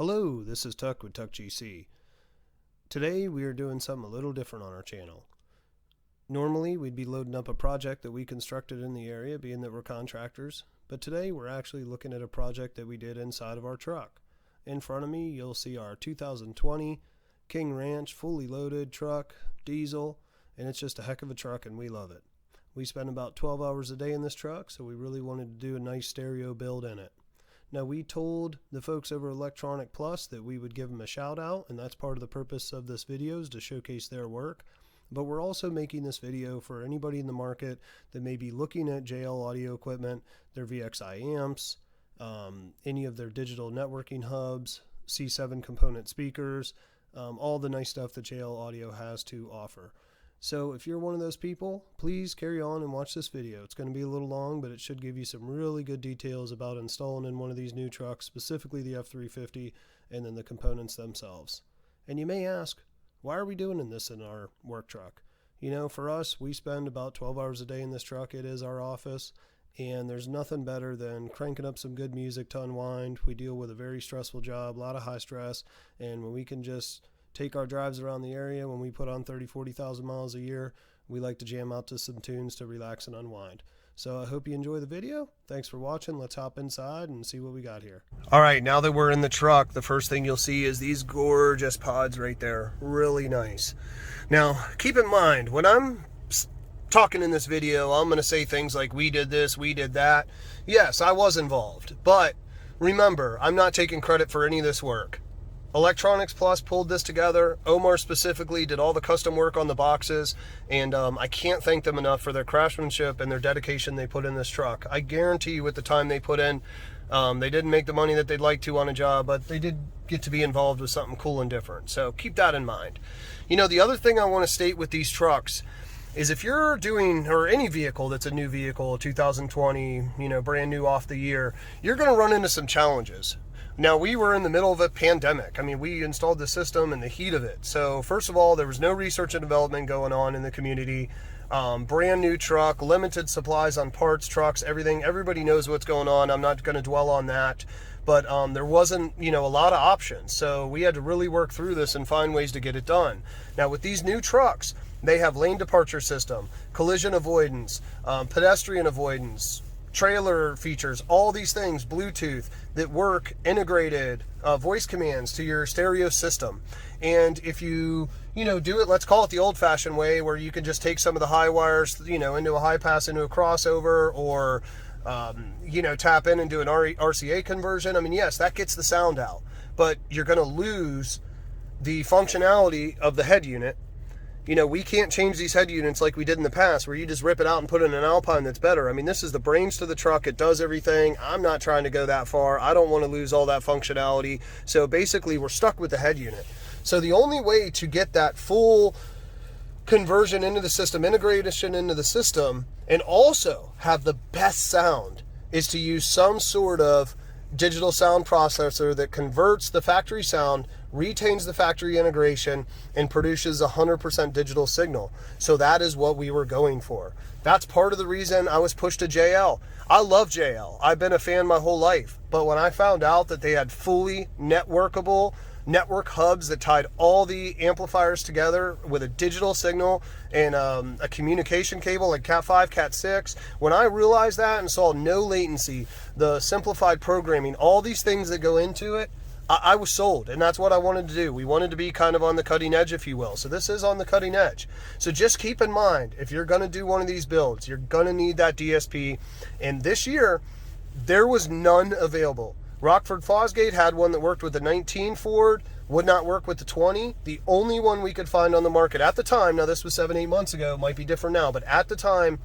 Hello, this is Tuck with Tuck GC. Today we are doing something a little different on our channel. Normally we'd be loading up a project that we constructed in the area, being that we're contractors, but today we're actually looking at a project that we did inside of our truck. In front of me you'll see our 2020 King Ranch fully loaded truck, diesel, and it's just a heck of a truck and we love it. We spend about 12 hours a day in this truck, so we really wanted to do a nice stereo build in it. Now, we told the folks over Electronic Plus that we would give them a shout out, and that's part of the purpose of this video, is to showcase their work. But we're also making this video for anybody in the market that may be looking at JL audio equipment, their VXi amps, any of their digital networking hubs, C7 component speakers, all the nice stuff that JL Audio has to offer. So if you're one of those people, please carry on and watch this video. It's going to be a little long, but it should give you some really good details about installing in one of these new trucks, specifically the F350, and then the components themselves. And you may ask, why are we doing this in our work truck? You know, for us, we spend about 12 hours a day in this truck. It is our office, and there's nothing better than cranking up some good music to unwind. We deal with a very stressful job, a lot of high stress, and when we can just take our drives around the area, when we put on 40,000 miles a year, we like to jam out to some tunes to relax and unwind. So I hope you enjoy the video. Thanks for watching. Let's hop inside and see what we got here. All right, now that we're in the truck, the first thing you'll see is these gorgeous pods right there. Really nice. Now, keep in mind, when I'm talking in this video, I'm going to say things like, we did this, we did that. Yes, I was involved, but remember, I'm not taking credit for any of this work. Electronics Plus pulled this together. Omar specifically did all the custom work on the boxes, and I can't thank them enough for their craftsmanship and their dedication they put in this truck. I guarantee you with the time they put in, they didn't make the money that they'd like to on a job, but they did get to be involved with something cool and different. So keep that in mind. You know, the other thing I want to state with these trucks is if you're doing, or any vehicle that's a new vehicle, 2020, you know, brand new off the year, you're going to run into some challenges. Now, we were in the middle of a pandemic. I mean, we installed the system in the heat of it. So first of all, there was no research and development going on in the community. Brand new truck, limited supplies on parts, trucks, everything. Everybody knows what's going on. I'm not going to dwell on that. But there wasn't, you know, a lot of options. So we had to really work through this and find ways to get it done. Now, with these new trucks, they have lane departure system, collision avoidance, pedestrian avoidance, trailer features, all these things, Bluetooth that work, integrated voice commands to your stereo system. And if you do it, let's call it the old-fashioned way, where you can just take some of the high wires, into a high pass, into a crossover, or tap in and do an RCA conversion. I mean, yes, that gets the sound out, but you're going to lose the functionality of the head unit. You know, we can't change these head units like we did in the past, where you just rip it out and put in an Alpine that's better. I mean, this is the brains to the truck. It does everything. I'm not trying to go that far. I don't want to lose all that functionality. So basically, we're stuck with the head unit. So the only way to get that full conversion into the system, integration into the system, and also have the best sound is to use some sort of digital sound processor that converts the factory sound, retains the factory integration, and produces 100% digital signal. So that is what we were going for. That's part of the reason I was pushed to JL. I love JL. I've been a fan my whole life. But when I found out that they had fully networkable network hubs that tied all the amplifiers together with a digital signal and a communication cable like Cat5, Cat6, when I realized that and saw no latency, the simplified programming, all these things that go into it, I was sold, and that's what I wanted to do. We wanted to be kind of on the cutting edge, if you will. So this is on the cutting edge. So just keep in mind, if you're going to do one of these builds, you're going to need that DSP. And this year, there was none available. Rockford Fosgate had one that worked with the 19 Ford, would not work with the 20. The only one we could find on the market at the time, now this was 7-8 months ago, might be different now, but at the time,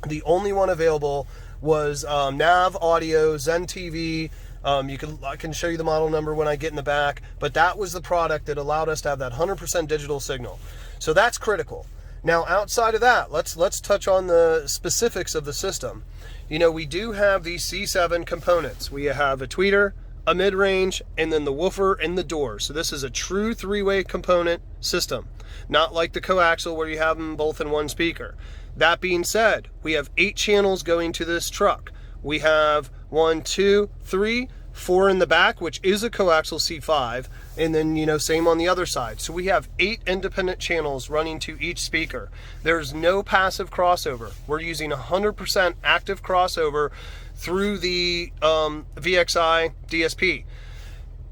the only one available was Nav Audio, Zen TV. I can show you the model number when I get in the back, but that was the product that allowed us to have that 100% digital signal. So that's critical. Now, outside of that, let's touch on the specifics of the system. You know, we do have these C7 components. We have a tweeter, a mid-range, and then the woofer and the door. So this is a true three-way component system, not like the coaxial where you have them both in one speaker. That being said, we have 8 channels going to this truck. We have 1, 2, 3 4 in the back, which is a coaxial C5, and then, you know, same on the other side. So we have 8 independent channels running to each speaker. There's no passive crossover. We're using 100% active crossover through the VXi DSP.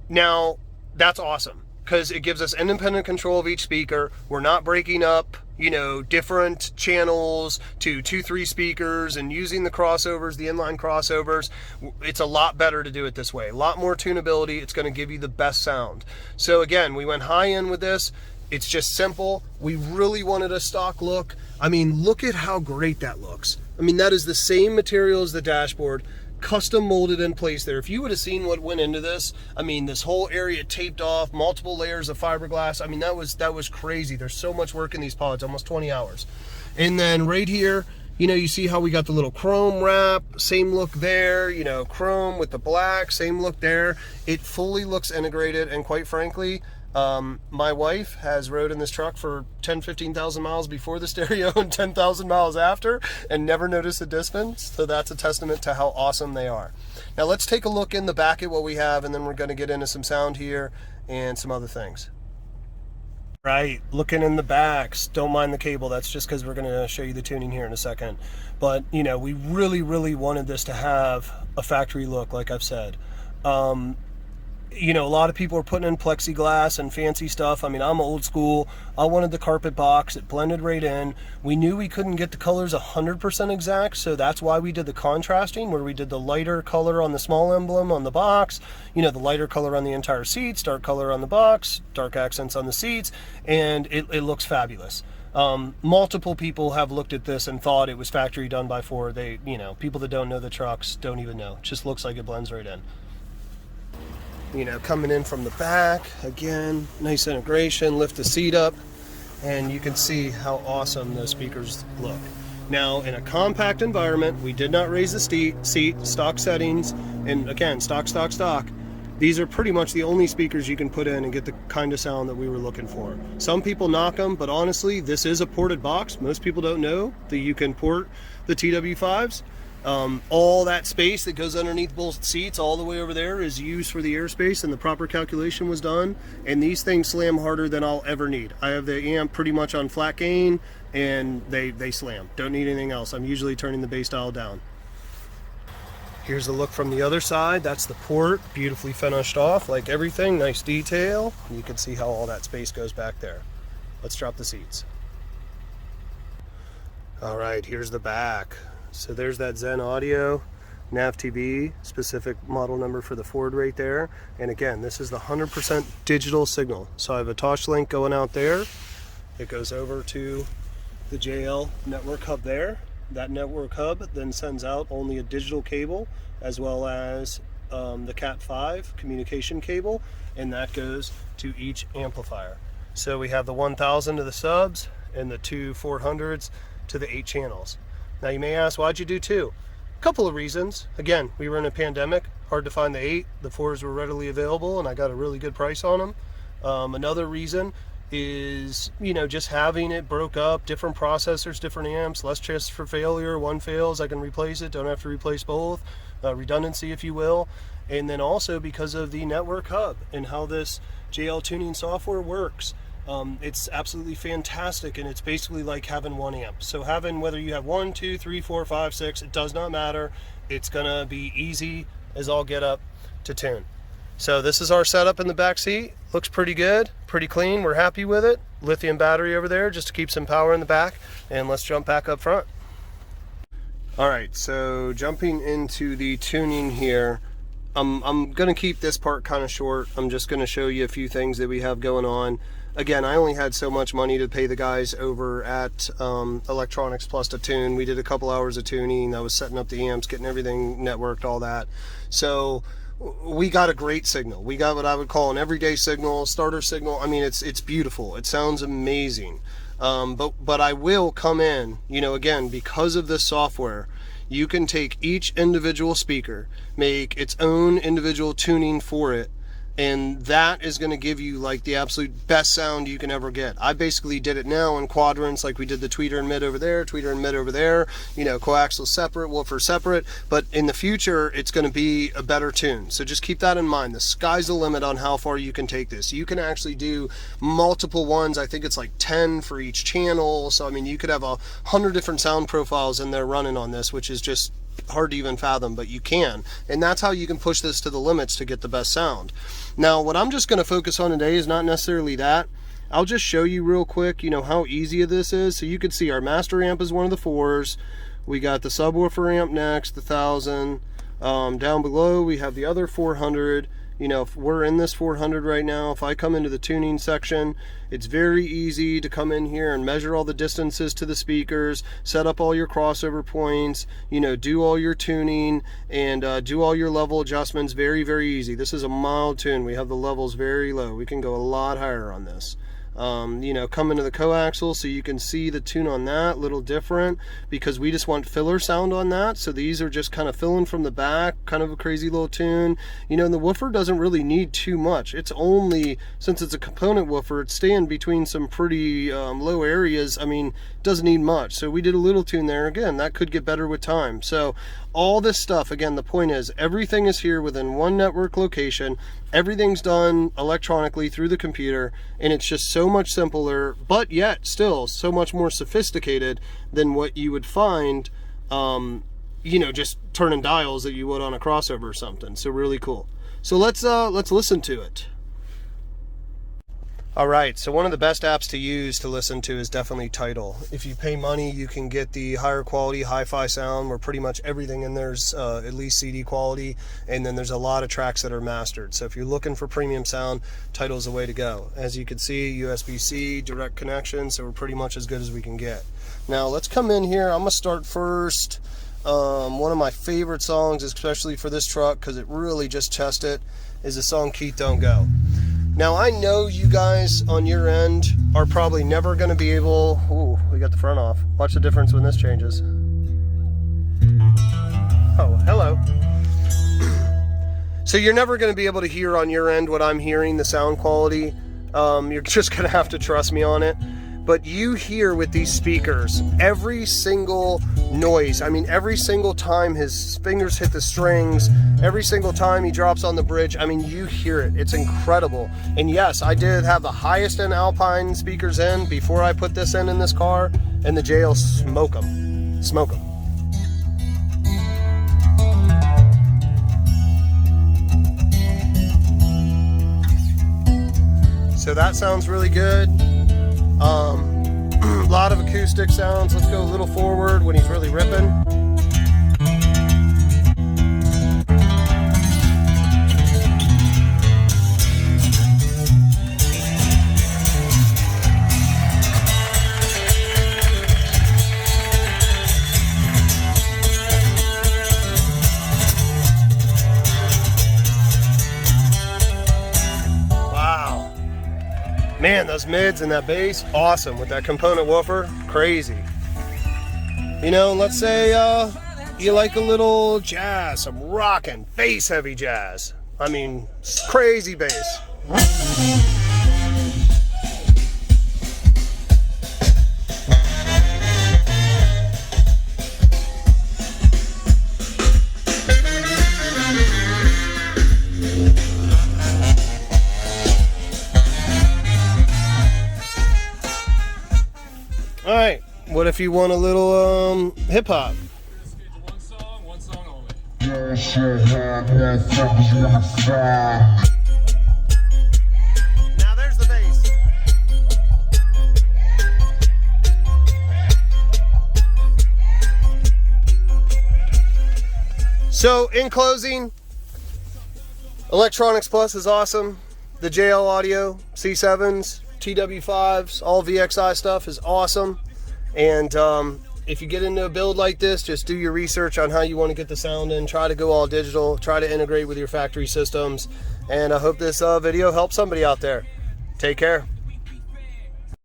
Now, that's awesome, because it gives us independent control of each speaker. We're not breaking up, you know, different channels to 2-3 speakers and using the crossovers, the inline crossovers. It's a lot better to do it this way. A lot more tunability. It's going to give you the best sound. So again, we went high end with this. It's just simple. We really wanted a stock look. I mean, look at how great that looks. I mean, that is the same material as the dashboard, custom molded in place there. If you would have seen what went into this, I mean, this whole area taped off, multiple layers of fiberglass. I mean, that was crazy. There's so much work in these pods, almost 20 hours. And then right here, you know, you see how we got the little chrome wrap, same look there, you know, chrome with the black, same look there. It fully looks integrated, and quite frankly, my wife has rode in this truck for 15,000 miles before the stereo and 10,000 miles after, and never noticed a difference. So that's a testament to how awesome they are. Now let's take a look in the back at what we have, and then we're going to get into some sound here and some other things. Right, looking in the backs, don't mind the cable. That's just because we're going to show you the tuning here in a second. But, you know, we really wanted this to have a factory look, like I've said. You know, a lot of people are putting in plexiglass and fancy stuff. I mean, I'm old school. I wanted the carpet box. It blended right in. We knew we couldn't get the colors 100% exact, so that's why we did the contrasting, where we did the lighter color on the small emblem on the box, you know, the lighter color on the entire seats, dark color on the box, dark accents on the seats, and it looks fabulous. Multiple people have looked at this and thought it was factory done by Ford. They, you know, people that don't know the trucks don't even know. It just looks like it blends right in. You know, coming in from the back, again, nice integration, lift the seat up, and you can see how awesome those speakers look. Now, in a compact environment, we did not raise the seat, stock settings, and again, stock. These are pretty much the only speakers you can put in and get the kind of sound that we were looking for. Some people knock them, but honestly, this is a ported box. Most people don't know that you can port the TW5s. All that space that goes underneath both seats all the way over there is used for the airspace, and the proper calculation was done, and these things slam harder than I'll ever need. I have the amp pretty much on flat gain, and they slam. Don't need anything else. I'm usually turning the bass dial down. Here's the look from the other side. That's the port, beautifully finished off like everything, nice detail. You can see how all that space goes back there. Let's drop the seats. All right, here's the back. So there's that Zen Audio Nav TV specific model number for the Ford right there. And again, this is the 100% digital signal. So I have a touch link going out there. It goes over to the JL network hub there. That network hub then sends out only a digital cable, as well as the Cat5 communication cable, and that goes to each amplifier. So we have the 1000 to the subs and the 2 400s to the 8 channels. Now you may ask, why'd you do 2? A couple of reasons. Again, we were in a pandemic, hard to find the 8. The 4s were readily available, and I got a really good price on them. Another reason is, you know, just having it broke up, different processors, different amps, less chance for failure. One fails, I can replace it, don't have to replace both. Redundancy, if you will. And then also because of the network hub and how this JL tuning software works. It's absolutely fantastic, and it's basically like having one amp. So having, whether you have 1, 2, 3, 4, 5, 6, it does not matter. It's gonna be easy as all get up to tune. So this is our setup in the back seat. Looks pretty good, pretty clean. We're happy with it. Lithium battery over there just to keep some power in the back. And let's jump back up front. All right, so jumping into the tuning here, I'm gonna keep this part kind of short. I'm just gonna show you a few things that we have going on. Again, I only had so much money to pay the guys over at Electronics Plus to tune. We did a couple hours of tuning. I was setting up the amps, getting everything networked, all that. So we got a great signal. We got what I would call an everyday signal, starter signal. I mean, it's beautiful. It sounds amazing. But I will come in, you know, again, because of this software, you can take each individual speaker, make its own individual tuning for it, and that is going to give you like the absolute best sound you can ever get. I basically did it now in quadrants, like we did the tweeter and mid over there, tweeter and mid over there, you know, coaxial separate, woofer separate, but in the future it's going to be a better tune. So just keep that in mind. The sky's the limit on how far you can take this. You can actually do multiple ones. I think it's like 10 for each channel. So I mean, you could have 100 different sound profiles in there running on this, which is just hard to even fathom, but you can. And that's how you can push this to the limits to get the best sound. Now, what I'm just going to focus on today is not necessarily that. I'll just show you real quick, you know, how easy this is. So you can see our master amp is one of the 4s. We got the subwoofer amp next, the 1000. Down below, we have the other 400. You know, if we're in this 400 right now, if I come into the tuning section, it's very easy to come in here and measure all the distances to the speakers, set up all your crossover points, you know, do all your tuning, and do all your level adjustments. Very, very easy. This is a mild tune. We have the levels very low. We can go a lot higher on this. You know, come into the coaxial so you can see the tune on that, a little different because we just want filler sound on that. So these are just kind of filling from the back, kind of a crazy little tune. You know, and the woofer doesn't really need too much. It's only, since it's a component woofer, it's staying between some pretty low areas. I mean, it doesn't need much. So we did a little tune there. Again, that could get better with time. So all this stuff, again, the point is everything is here within one network location. Everything's done electronically through the computer, and it's just so much simpler, but yet still so much more sophisticated than what you would find, you know, just turning dials that you would on a crossover or something. So really cool. So let's listen to it. All right, so one of the best apps to use to listen to is definitely Tidal. If you pay money, you can get the higher quality hi-fi sound where pretty much everything in there's at least CD quality, and then there's a lot of tracks that are mastered. So if you're looking for premium sound, Tidal's the way to go. As you can see, USB-C, direct connection, so we're pretty much as good as we can get. Now let's come in here. I'm gonna start first. One of my favorite songs, especially for this truck, because it really just chests it, is the song Keith Don't Go. Now I know you guys on your end are probably never going to be able, ooh, we got the front off. Watch the difference when this changes. Oh, hello. So you're never going to be able to hear on your end what I'm hearing, the sound quality. You're just going to have to trust me on it. But you hear with these speakers every single noise. I mean, every single time his fingers hit the strings, every single time he drops on the bridge, I mean, you hear it. It's incredible. And yes, I did have the highest end Alpine speakers in before I put this in this car, and the JL smoke them. Smoke them. So that sounds really good. A lot of acoustic sounds. Let's go a little forward when he's really ripping. Man, those mids and that bass, awesome. With that component woofer, crazy. You know, let's say you like a little jazz, some rockin', bass heavy jazz. I mean, crazy bass. All right, what if you want a little hip hop? One song only. Now there's the bass. So in closing, Electronics Plus is awesome. The JL audio, C7s, TW5s, all VXi stuff is awesome. And if you get into a build like this, just do your research on how you want to get the sound in. Try to go all digital. Try to integrate with your factory systems. And I hope this video helps somebody out there. Take care.